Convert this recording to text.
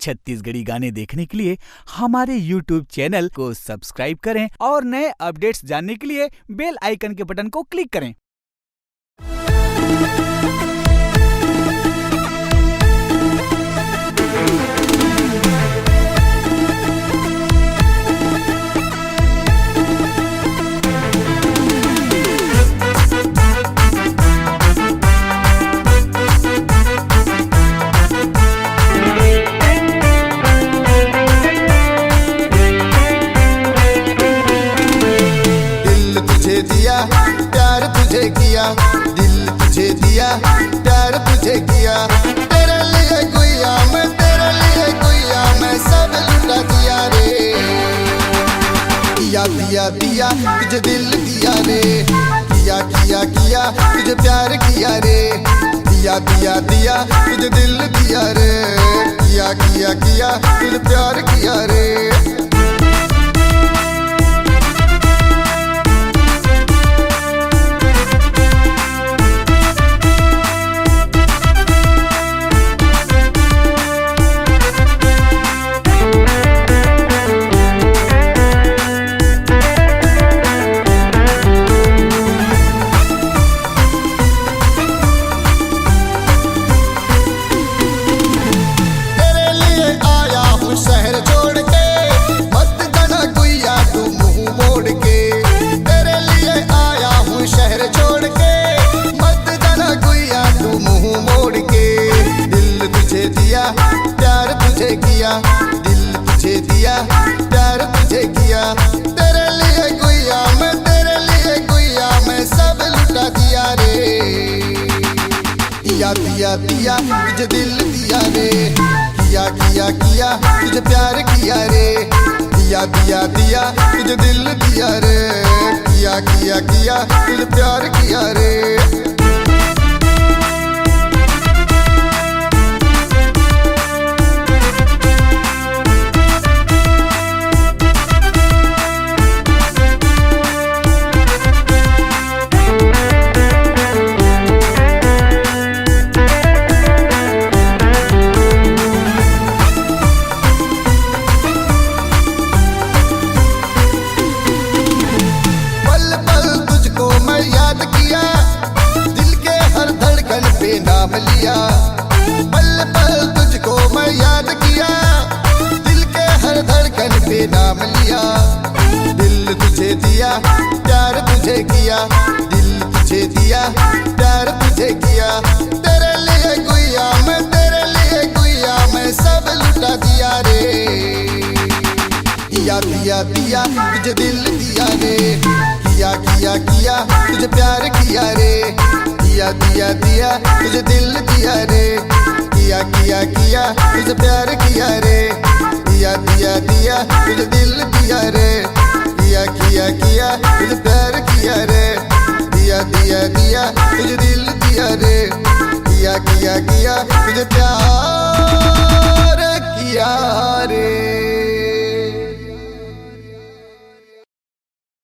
छत्तीसगढ़ी गाने देखने के लिए हमारे YouTube चैनल को सब्सक्राइब करें और नए अपडेट्स जानने के लिए बेल आइकन के बटन को क्लिक करें। प्यार तुझे किया, दिल तुझे दिया, प्यार तुझे किया। तेरे लिए गुइया मैं, तेरे लिए गुइया मैं, सब लुटा दिया रे। किया दिया दिया तुझे दिल दिया रे, किया किया किया तुझे प्यार किया रे। दिया दिया दिया तुझे दिल दिया रे, किया किया किया तुझे प्यार किया रे। प्यार तुझे किया, दिल तुझे दिया, प्यार तुझे किया। तेरे लिए गुइया मैं, तेरे लिए गुइया मैं, सब लुटा दिया रे। किया दिया दिया तुझे दिल दिया रे, किया किया किया तुझे प्यार किया रे। दिया दिया दिया तुझे दिल दिया रे, किया किया किया तुझे प्यार किया रे। नाम लिया पल पल तुझको मैं याद किया, दिल के हर धड़कन पे नाम लिया। दिल तुझे दिया, प्यार तुझे किया, दिल तुझे दिया, प्यार तुझे किया। तेरे लिए गुइया मैं, तेरे लिए गुइया मैं, सब लुटा दिया रे। किया दिया दिया तुझे दिल दिया रे, किया किया किया तुझे प्यार किया रे। दिया दिया दिया तुझे दिल दिया रे, किया किया किया तुझे प्यार किया रे। दिया दिया दिया तुझे दिल दिया रे, किया किया किया तुझे प्यार किया रे। दिया दिया दिया तुझे दिल दिया रे, किया किया किया तुझे प्यार किया रे।